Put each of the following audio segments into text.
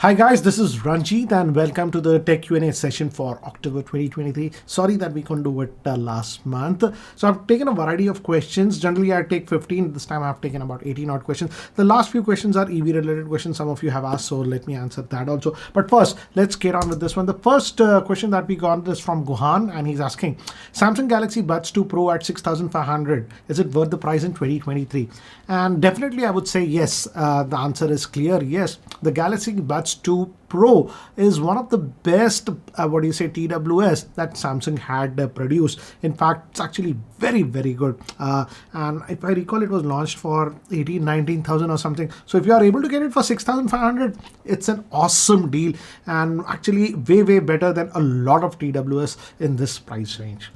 Hi guys, this is Ranjit and welcome to the Tech Q&A session for October 2023. Sorry that we couldn't do it last month. So I've taken a variety of questions. Generally I take 15. This time I've taken about 18 odd questions. The last few questions are EV related questions. Some of you have asked, so let me answer that also. But first, let's get on with this one. The first question that we got is from Guhan and he's asking, Samsung Galaxy Buds 2 Pro at 6,500. Is it worth the price in 2023? And definitely I would say yes. The answer is clear. Yes, the Galaxy Buds 2 Pro is one of the best TWS that Samsung had produced. In fact, it's actually very good, and if I recall, it was launched for 19,000 or something. So if you are able to get it for 6,500, it's an awesome deal and actually way better than a lot of TWS in this price range.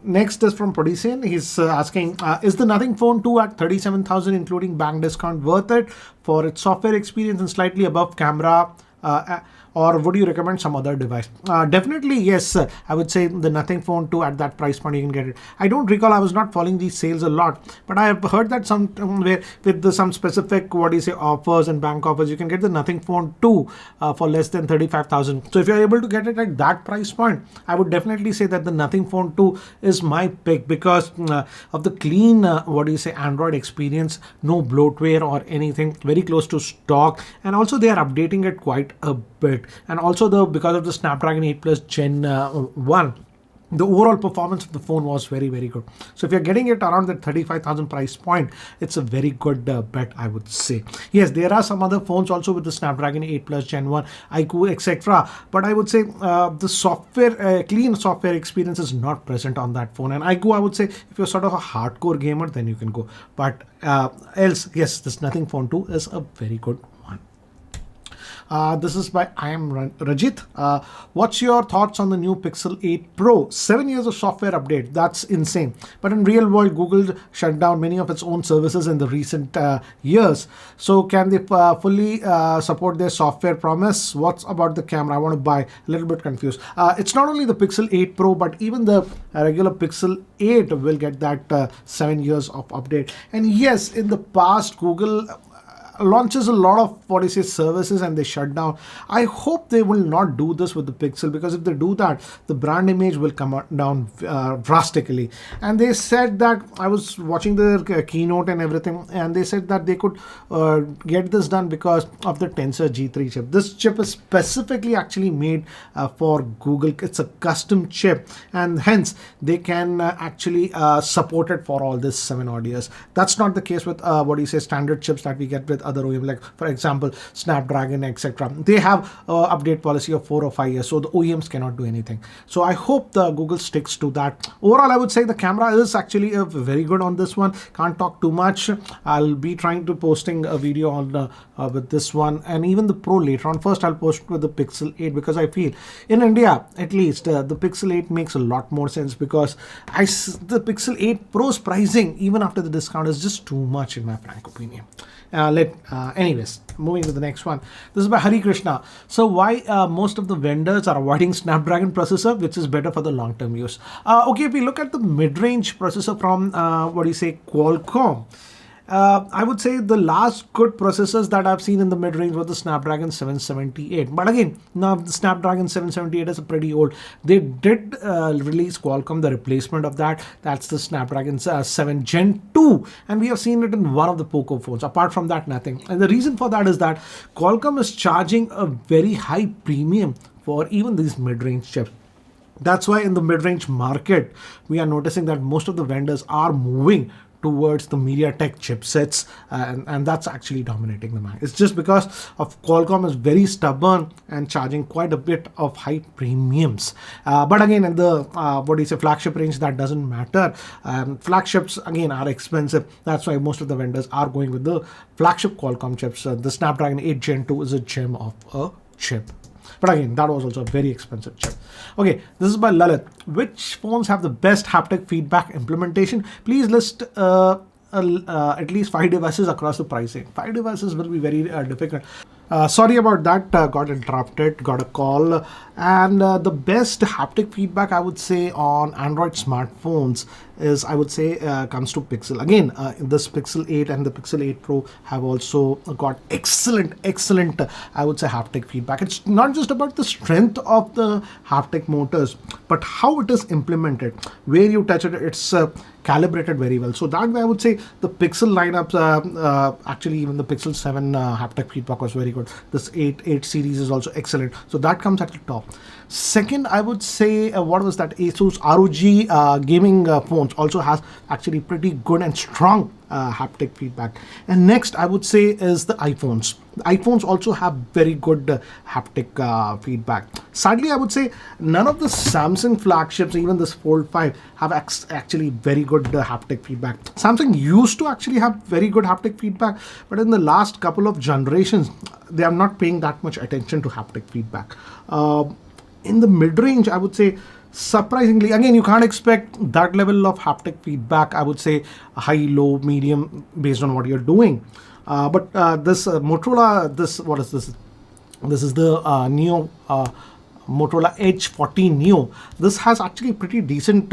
Next is from Podisian. He's asking, is the Nothing Phone 2 at 37,000 including bank discount worth it for its software experience and slightly above camera? Or would you recommend some other device? Definitely yes. I would say the Nothing Phone 2 at that price point you can get it. I don't recall, I was not following these sales a lot, but I have heard that somewhere with some specific offers and bank offers, you can get the Nothing Phone 2 for less than 35,000. So if you're able to get it at that price point, I would definitely say that the Nothing Phone 2 is my pick because of the clean Android experience, no bloatware or anything, very close to stock, and also they are updating it quite a bit. And also because of the Snapdragon 8 Plus Gen 1, the overall performance of the phone was very good. So if you're getting it around that 35,000 price point, it's a very good bet, I would say. Yes, there are some other phones also with the Snapdragon 8 Plus Gen 1, iQOO, etc. But I would say the software, clean software experience is not present on that phone. And iQOO, I would say, if you're sort of a hardcore gamer, then you can go. But else, yes, this Nothing Phone 2 is a very good one. This is by I am Rajit. What's your thoughts on the new Pixel 8 Pro? 7 years of software update. That's insane. But in real world, Google shut down many of its own services in the recent years. So can they fully support their software promise? What's about the camera? I want to buy. A little bit confused. It's not only the Pixel 8 Pro, but even the regular Pixel 8 will get that 7 years of update. And yes, in the past, Google launches a lot of services and they shut down. I hope they will not do this with the Pixel, because if they do that, the brand image will come down drastically. And they said that, I was watching their keynote and everything, and they said that they could get this done because of the Tensor G3 chip. This chip is specifically actually made for Google. It's a custom chip, and hence they can actually support it for all this 7 odd years. That's not the case with standard chips that we get with other OEM, like for example Snapdragon, etc. They have update policy of 4 or 5 years, so the OEMs cannot do anything. So I hope the Google sticks to that. Overall, I would say the camera is actually very good on this one. Can't talk too much. I'll be trying to posting a video on with this one, and even the Pro later on. First I'll post with the Pixel 8 because I feel in India at least the Pixel 8 makes a lot more sense, because the Pixel 8 Pro's pricing even after the discount is just too much in my frank opinion. Anyways, moving to the next one. This is by Hari Krishna. So why most of the vendors are avoiding Snapdragon processor, which is better for the long-term use? Okay, if we look at the mid-range processor from Qualcomm, I would say the last good processors that I've seen in the mid-range were the Snapdragon 778. But again, now the Snapdragon 778 is pretty old. They did release Qualcomm the replacement of that. That's the Snapdragon 7 Gen 2. And we have seen it in one of the Poco phones. Apart from that, nothing. And the reason for that is that Qualcomm is charging a very high premium for even these mid-range chips. That's why in the mid-range market, we are noticing that most of the vendors are moving towards the MediaTek chipsets, and that's actually dominating the market. It's just because of Qualcomm is very stubborn and charging quite a bit of high premiums. But again, in the flagship range, that doesn't matter. Flagships again are expensive. That's why most of the vendors are going with the flagship Qualcomm chips. The Snapdragon 8 Gen 2 is a gem of a chip. But again, that was also a very expensive chip. Okay, this is by Lalit. Which phones have the best haptic feedback implementation? Please list at least 5 devices across the pricing. 5 devices will be very difficult. Sorry about that, got interrupted, got a call. And the best haptic feedback I would say on Android smartphones is, I would say, comes to Pixel. Again, this Pixel 8 and the Pixel 8 Pro have also got excellent, I would say, haptic feedback. It's not just about the strength of the haptic motors, but how it is implemented. Where you touch it, it's calibrated very well. So that way I would say the Pixel lineups, actually even the Pixel 7 haptic feedback was very good. This 8 series is also excellent. So that comes at the top. Second, I would say, what was that? Asus ROG gaming phones also has actually pretty good and strong haptic feedback. And next, I would say, is the iPhones. The iPhones also have very good haptic feedback. Sadly, I would say none of the Samsung flagships, even this Fold 5, have actually very good haptic feedback. Samsung used to actually have very good haptic feedback, but in the last couple of generations, they are not paying that much attention to haptic feedback. In the mid-range, I would say, surprisingly, again, you can't expect that level of haptic feedback. I would say high, low, medium, based on what you're doing. But this Motorola, what is this? This is the Neo, Motorola H40 Neo. This has actually pretty decent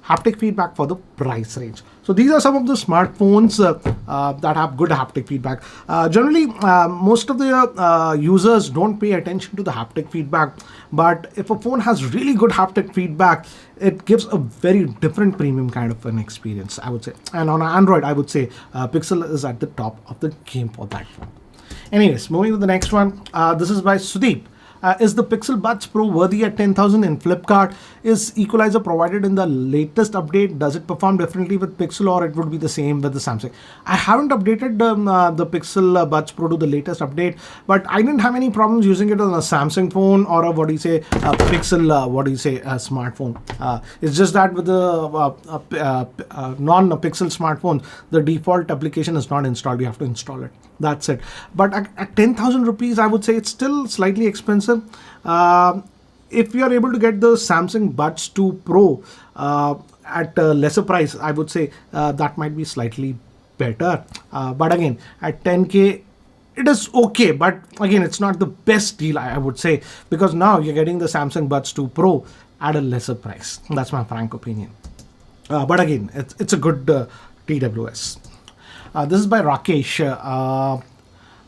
haptic feedback for the price range. So these are some of the smartphones that have good haptic feedback. Generally, most of the users don't pay attention to the haptic feedback, but if a phone has really good haptic feedback, it gives a very different premium kind of an experience, I would say. And on Android, I would say Pixel is at the top of the game for that phone. Anyways, moving to the next one. This is by Sudeep. Is the Pixel Buds Pro worthy at 10,000 in Flipkart? Is equalizer provided in the latest update? Does it perform differently with Pixel, or it would be the same with the Samsung? I haven't updated the Pixel Buds Pro to the latest update, but I didn't have any problems using it on a Samsung phone or a Pixel smartphone. It's just that with the non-Pixel smartphones, the default application is not installed. You have to install it. That's it. But at 10,000 rupees, I would say it's still slightly expensive. If you are able to get the Samsung Buds 2 Pro at a lesser price, I would say that might be slightly better. But again, at 10K, it is okay. But again, it's not the best deal, I would say, because now you're getting the Samsung Buds 2 Pro at a lesser price. That's my frank opinion. But again, it's a good TWS. This is by Rakesh.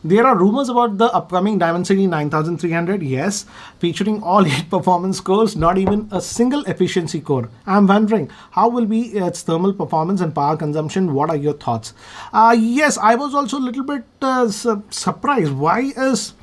There are rumors about the upcoming Dimensity 9300, yes, featuring all 8 performance cores, not even a single efficiency core. I'm wondering, how will be its thermal performance and power consumption? What are your thoughts? Yes, I was also a little bit surprised. Why is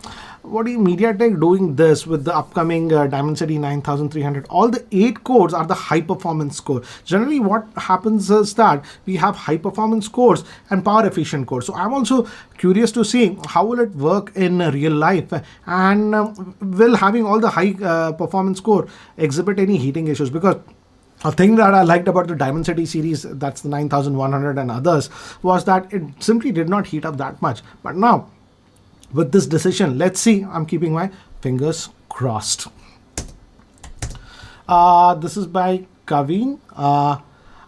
MediaTek doing this with the upcoming Dimensity 9300? All the 8 cores are the high performance core. Generally, what happens is that we have high performance cores and power efficient cores. So I'm also curious to see how will it work in real life, and will having all the high performance core exhibit any heating issues? Because a thing that I liked about the Dimensity series, that's the 9100 and others, was that it simply did not heat up that much. But now, with this decision, let's see. I'm keeping my fingers crossed. This is by Kaveen.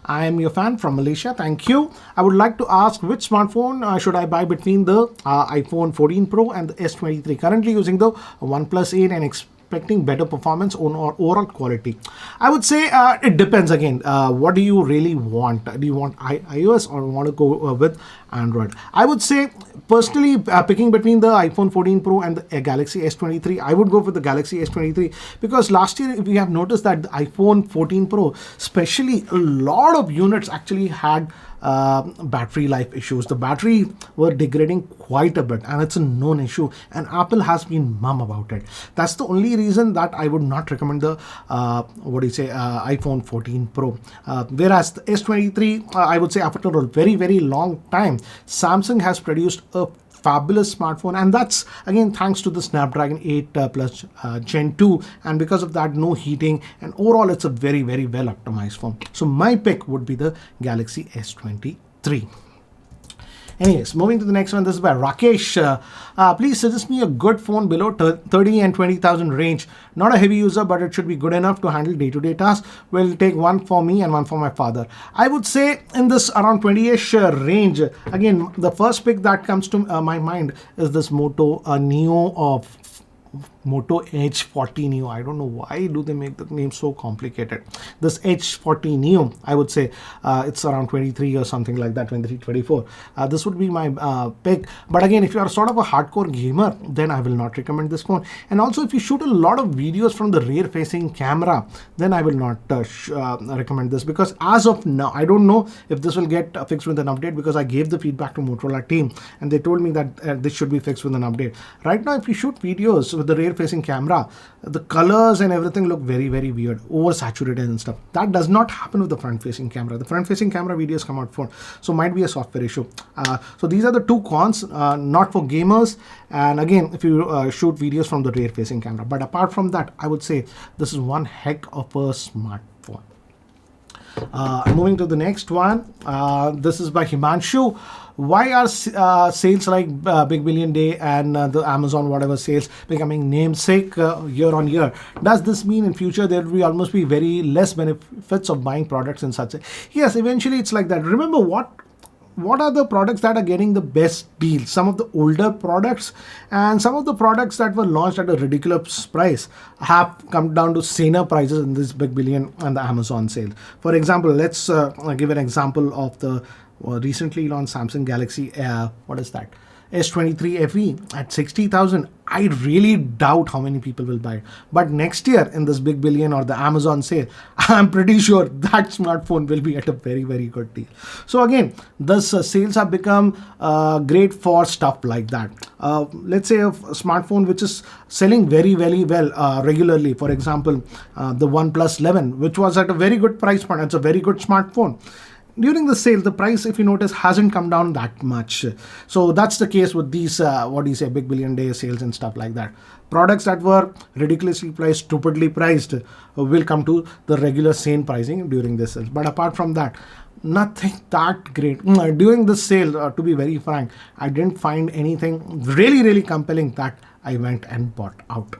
I am your fan from Malaysia. Thank you. I would like to ask, which smartphone should I buy between the iPhone 14 Pro and the S23? Currently using the OnePlus 8 and expecting better performance or overall quality. I would say it depends again. What do you really want? Do you want iOS or want to go with Android? I would say personally, picking between the iPhone 14 Pro and the Galaxy S23, I would go for the Galaxy S23, because last year we have noticed that the iPhone 14 Pro, especially, a lot of units actually had battery life issues. The battery were degrading quite a bit, and it's a known issue, and Apple has been mum about it. That's the only reason that I would not recommend the iPhone 14 Pro. Whereas the S23, I would say after a very long time, Samsung has produced a fabulous smartphone, and that's again thanks to the Snapdragon 8 plus Gen 2, and because of that, no heating, and overall it's a very well optimized phone. So my pick would be the Galaxy S23. Anyways, moving to the next one. This is by Rakesh. Please suggest me a good phone below 30 and 20,000 range. Not a heavy user, but it should be good enough to handle day-to-day tasks. Will take one for me and one for my father. I would say in this around 20-ish range. Again, the first pick that comes to my mind is this Moto Neo of Moto H40 Neo. I don't know why do they make the name so complicated. This H40 Neo, I would say it's around 23 or something like that, 23, 24. This would be my pick. But again, if you are sort of a hardcore gamer, then I will not recommend this phone. And also, if you shoot a lot of videos from the rear facing camera, then I will not recommend this, because as of now, I don't know if this will get fixed with an update, because I gave the feedback to Motorola team and they told me that this should be fixed with an update. Right now, if you shoot videos with the rear facing camera, the colors and everything look very, very weird, oversaturated and stuff. That does not happen with the front facing camera. The front facing camera videos come out for, so might be a software issue. So these are the two cons, not for gamers, and again, if you shoot videos from the rear facing camera. But apart from that, I would say this is one heck of a smartphone. Moving to the next one. This is by Himanshu. Why are sales like Big Billion Day and the Amazon whatever sales becoming namesake year on year? Does this mean in future there will almost be very less benefits of buying products in such a... Yes, eventually it's like that. Remember what are the products that are getting the best deals? Some of the older products and some of the products that were launched at a ridiculous price have come down to saner prices in this Big Billion and the Amazon sale. For example, let's give an example of the recently launched Samsung Galaxy what is that, S23 FE at 60,000. I really doubt how many people will buy it. But next year in this Big Billion or the Amazon sale, I'm pretty sure that smartphone will be at a very, very good deal. So again, thus sales have become great for stuff like that. Let's say a smartphone which is selling very, very well regularly. For example, the OnePlus 11, which was at a very good price point. It's a very good smartphone. During the sale, the price, if you notice, hasn't come down that much. So that's the case with these, Big Billion Day sales and stuff like that. Products that were ridiculously priced, stupidly priced, will come to the regular sane pricing during this sale. But apart from that, nothing that great. During this sale, to be very frank, I didn't find anything really, really compelling that I went and bought out.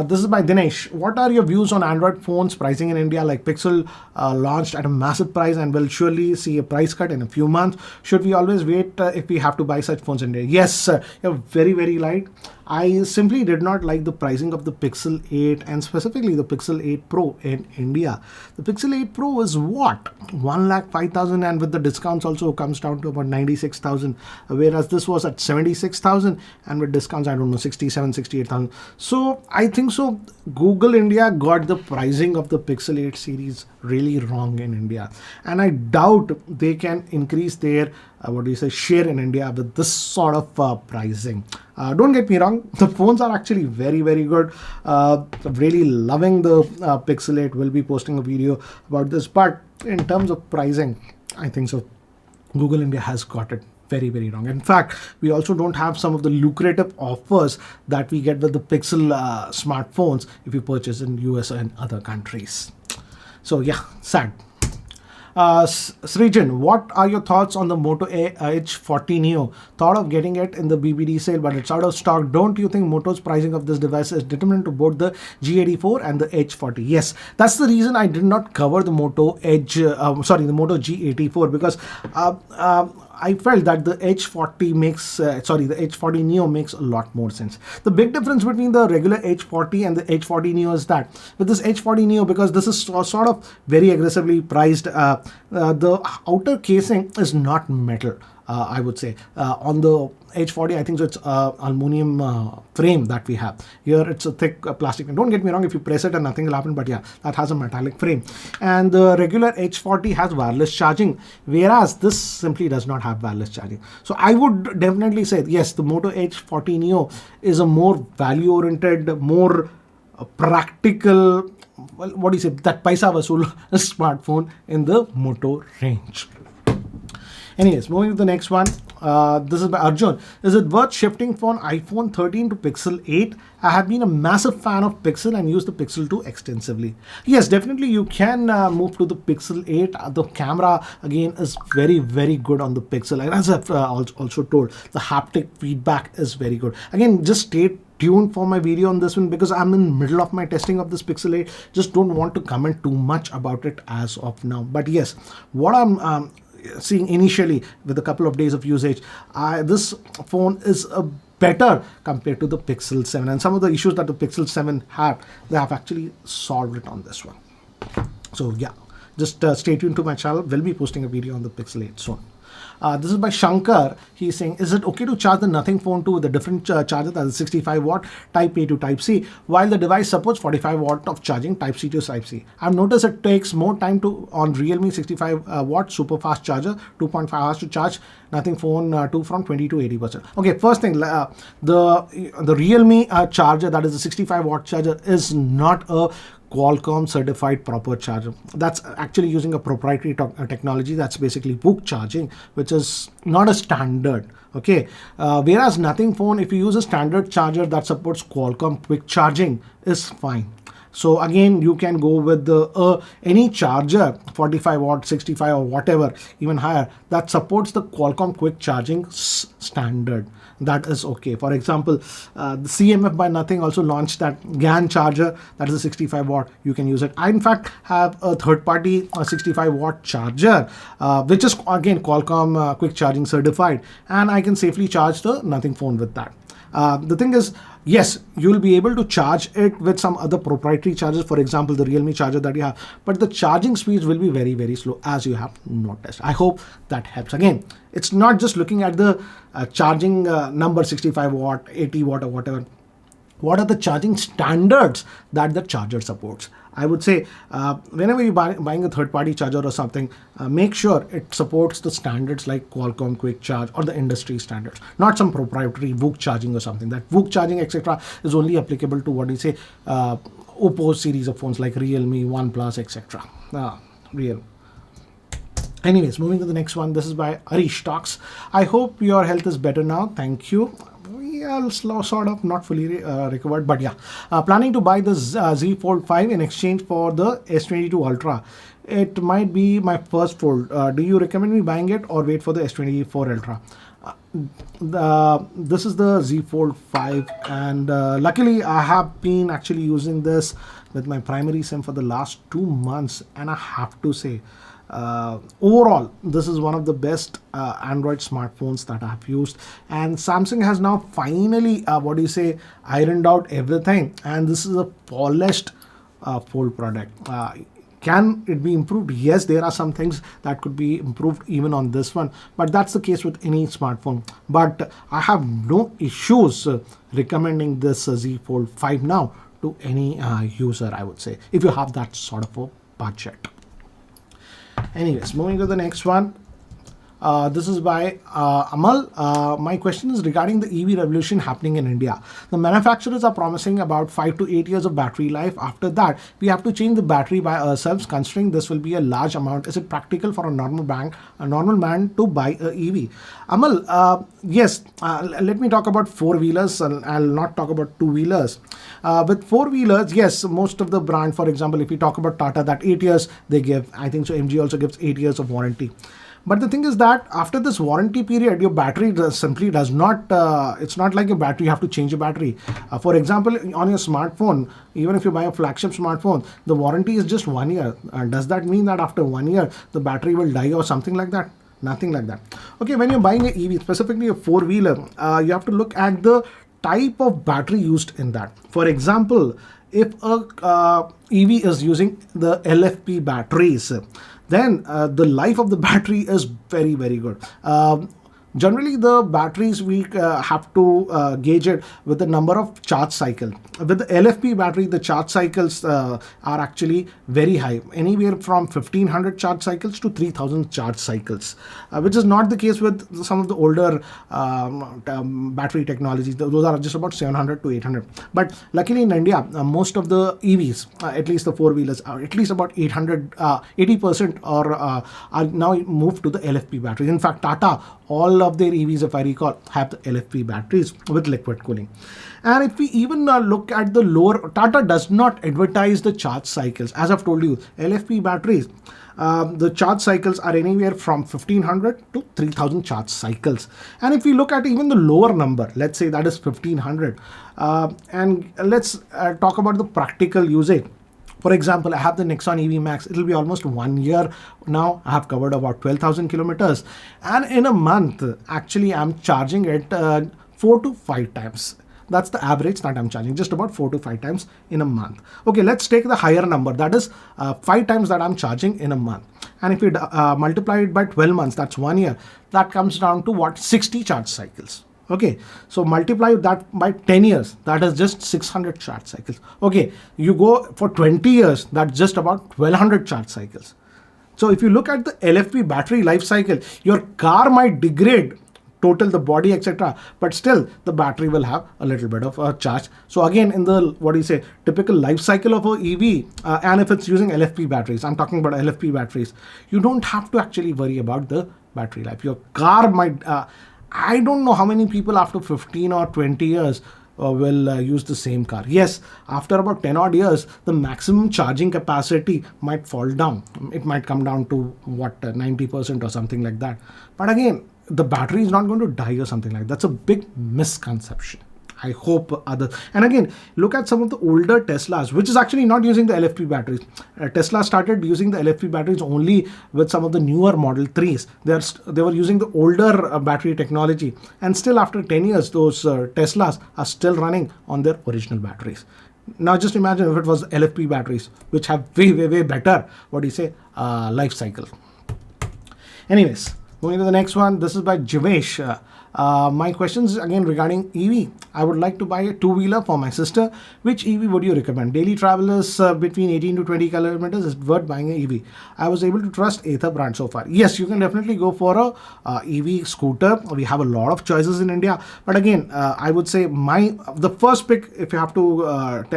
This is by Dinesh. What are your views on Android phones pricing in India? Like Pixel launched at a massive price and will surely see a price cut in a few months. Should we always wait if we have to buy such phones in India? Yes, you're very, very right. I simply did not like the pricing of the Pixel 8 and specifically the Pixel 8 Pro in India. The Pixel 8 Pro is what? 1,05,000, and with the discounts also comes down to about 96,000, whereas this was at 76,000 and with discounts, I don't know, 67, 68,000. So I think so Google India got the pricing of the Pixel 8 series really wrong in India, and I doubt they can increase their share in India with this sort of pricing. Don't get me wrong, the phones are actually very, very good. Really loving the Pixel 8. Will be posting a video about this, but in terms of pricing, I think so Google India has got it very, very wrong. In fact, we also don't have some of the lucrative offers that we get with the Pixel smartphones if you purchase in US and other countries. So yeah, sad. Srijan, what are your thoughts on the Moto H40 Neo? Thought of getting it in the BBD sale, but it's out of stock. Don't you think Moto's pricing of this device is determined to both the G84 and the H40? Yes, that's the reason I did not cover the Moto the Moto G84, because I felt that the H40 makes, the H40 Neo makes a lot more sense. The big difference between the regular H40 and the H40 Neo is that with this H40 Neo, because this is sort of very aggressively priced, the outer casing is not metal. I would say on the H40, I think so it's aluminum frame that we have. Here it's a thick plastic. And don't get me wrong, if you press it and nothing will happen, but yeah, that has a metallic frame. And the regular H40 has wireless charging, whereas this simply does not have wireless charging. So I would definitely say, yes, the Moto H40 Neo is a more value-oriented, more practical, well, that paisa vasool smartphone in the Moto range. Anyways, moving to the next one. This is by Arjun. Is it worth shifting from iPhone 13 to Pixel 8? I have been a massive fan of Pixel and use the Pixel 2 extensively. Yes, definitely you can move to the Pixel 8. The camera again is very, very good on the Pixel. And as I've also told, the haptic feedback is very good. Again, just stay tuned for my video on this one because I'm in the middle of my testing of this Pixel 8. Just don't want to comment too much about it as of now. But yes, what I'm seeing initially with a couple of days of usage, this phone is a better compared to the Pixel 7, and some of the issues that the Pixel 7 had, they have actually solved it on this one. So yeah, just stay tuned to my channel. We'll be posting a video on the Pixel 8 soon. This is by Shankar. He's saying, is it okay to charge the Nothing Phone 2 with a different charger, that is 65 watt Type A to Type C, while the device supports 45 watt of charging Type C to Type C? I've noticed it takes more time on Realme 65 watt super fast charger, 2.5 hours to charge Nothing Phone 2 from 20 to 80%. Okay, first thing, the Realme charger, that is a 65 watt charger, is not a Qualcomm certified proper charger. That's actually using a proprietary technology, that's basically book charging, which is not a standard. Okay, whereas Nothing Phone, if you use a standard charger that supports Qualcomm quick charging, is fine. So again, you can go with the any charger, 45 watt, 65 or whatever, even higher, that supports the Qualcomm quick charging standard. That is okay. For example, the CMF by Nothing also launched that GAN charger, that is a 65 watt. You can use it. I in fact have a third-party 65 watt charger, which is again Qualcomm quick charging certified, and I can safely charge the Nothing Phone with that. The thing is, yes, you'll be able to charge it with some other proprietary chargers, for example, the Realme charger that you have, but the charging speeds will be very, very slow, as you have noticed. I hope that helps. Again, it's not just looking at the charging number, 65 watt, 80 watt or whatever. What are the charging standards that the charger supports? I would say whenever you're buying a third-party charger or something, make sure it supports the standards like Qualcomm Quick Charge or the industry standards, not some proprietary VOOC charging or something. That VOOC charging, etc., is only applicable to what do you say, Oppo series of phones like Realme, OnePlus, etc. Real. Anyways, moving to the next one. This is by Arish Talks. I hope your health is better now. Thank you. Yeah, sort of, not fully recovered, but yeah. Planning to buy the Z Fold 5 in exchange for the S22 Ultra. It might be my first fold. Do you recommend me buying it or wait for the S24 Ultra? This is the Z Fold 5, and luckily I have been actually using this with my primary SIM for the last 2 months, and I have to say, overall this is one of the best Android smartphones that I have used, and Samsung has now finally ironed out everything, and this is a polished Fold product. Can it be improved? Yes, there are some things that could be improved even on this one, but that's the case with any smartphone. But I have no issues recommending this Z Fold 5 now to any user, I would say, if you have that sort of a budget. Anyways, moving to the next one. This is by Amal. My question is regarding the EV revolution happening in India. The manufacturers are promising about 5 to 8 years of battery life. After that, we have to change the battery by ourselves. Considering this will be a large amount, is it practical for a normal man to buy a EV? Amal, yes. Let me talk about four-wheelers. I'll not talk about two-wheelers. With four-wheelers, yes, most of the brand, for example, if we talk about Tata, that 8 years they give. I think so. MG also gives 8 years of warranty. But the thing is that after this warranty period, your battery simply does not, it's not like your battery, you have to change your battery. For example, on your smartphone, even if you buy a flagship smartphone, the warranty is just 1 year. Does that mean that after 1 year, the battery will die or something like that? Nothing like that. Okay, when you're buying an EV, specifically a four-wheeler, you have to look at the type of battery used in that. For example, if a EV is using the LFP batteries, then the life of the battery is very, very good. Generally, the batteries, we have to gauge it with the number of charge cycle. With the LFP battery, the charge cycles are actually very high, anywhere from 1500 charge cycles to 3000 charge cycles, which is not the case with some of the older battery technologies. Those are just about 700 to 800. But luckily in India, most of the EVs, at least the four-wheelers, are at least about 80% are now moved to the LFP batteries. In fact, Tata, all of their EVs, if I recall, have the LFP batteries with liquid cooling. And if we even look at the lower, Tata does not advertise the charge cycles. As I've told you, LFP batteries, the charge cycles are anywhere from 1500 to 3000 charge cycles. And if we look at even the lower number, let's say that is 1500, and let's talk about the practical usage. For example, I have the Nexon EV Max. It'll be almost 1 year now. I have covered about 12,000 kilometers. And in a month, actually, I'm charging it 4 to 5 times. That's the average that I'm charging, just about 4 to 5 times in a month. Okay, let's take the higher number. That is 5 times that I'm charging in a month. And if we multiply it by 12 months, that's 1 year. That comes down to what? 60 charge cycles. Okay, so multiply that by 10 years, that is just 600 charge cycles. Okay, you go for 20 years, that's just about 1200 charge cycles. So if you look at the LFP battery life cycle, your car might degrade total, the body, etc., but still the battery will have a little bit of a charge. So again, in the typical life cycle of a EV, and if it's using LFP batteries, I'm talking about LFP batteries, you don't have to actually worry about the battery life. Your car might I don't know how many people after 15 or 20 years will use the same car. Yes, after about 10 odd years, the maximum charging capacity might fall down. It might come down to what, 90% or something like that. But again, the battery is not going to die or something like that. That's a big misconception. I hope others. And again, look at some of the older Teslas, which is actually not using the LFP batteries. Tesla started using the LFP batteries only with some of the newer Model 3s. They were using the older battery technology. And still after 10 years, those Teslas are still running on their original batteries. Now just imagine if it was LFP batteries, which have way better, life cycle. Anyways, moving to the next one. This is by Jivesh. My questions again regarding EV. I would like to buy a two-wheeler for my sister. Which EV would you recommend? Daily travelers between 18 to 20 kilometers is worth buying an EV. I was able to trust Ather brand so far. Yes, you can definitely go for a EV scooter. We have a lot of choices in India. But again, I would say the first pick, if you have to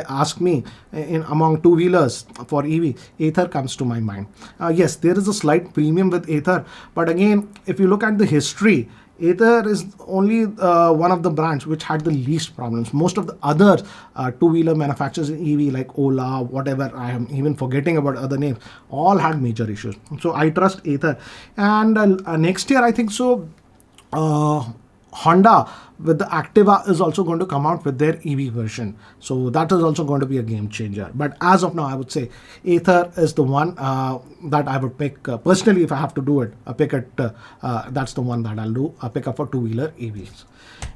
ask me, among two-wheelers for EV, Ather comes to my mind. Yes, there is a slight premium with Ather. But again, if you look at the history, Ather is only one of the brands which had the least problems. Most of the other two-wheeler manufacturers in EV like Ola, whatever, I am even forgetting about other names, all had major issues. So I trust Ather. And next year, I think so, Honda with the Activa is also going to come out with their EV version. So that is also going to be a game changer. But as of now, I would say Ather is the one that I would pick. Personally, if I have to do it, that's the one that I'll do. I'll pick up for two-wheeler EVs.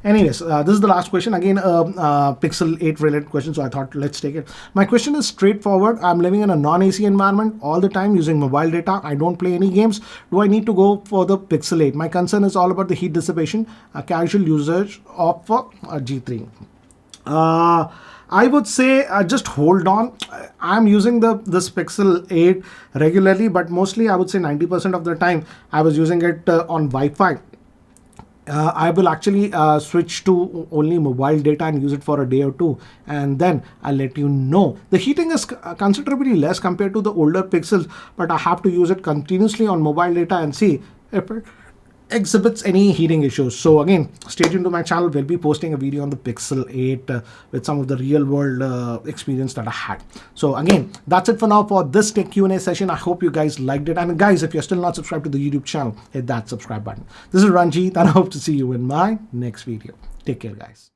Anyways, this is the last question. Again, Pixel 8 related question. So I thought, let's take it. My question is straightforward. I'm living in a non-AC environment all the time using mobile data. I don't play any games. Do I need to go for the Pixel 8? My concern is all about the heat dissipation, casual usage of a G3. I would say just hold on. I'm using this Pixel 8 regularly, but mostly I would say 90% of the time I was using it on Wi-Fi. I will actually switch to only mobile data and use it for a day or two, and then I'll let you know. The heating is considerably less compared to the older Pixels, but I have to use it continuously on mobile data and see if it exhibits any heating issues. So again, stay tuned to my channel. We'll be posting a video on the Pixel 8 with some of the real world experience that I had. So again, that's it for now for this tech Q&A session. I hope you guys liked it. And guys, if you're still not subscribed to the YouTube channel, hit that subscribe button. This is Ranjit, and I hope to see you in my next video. Take care, guys.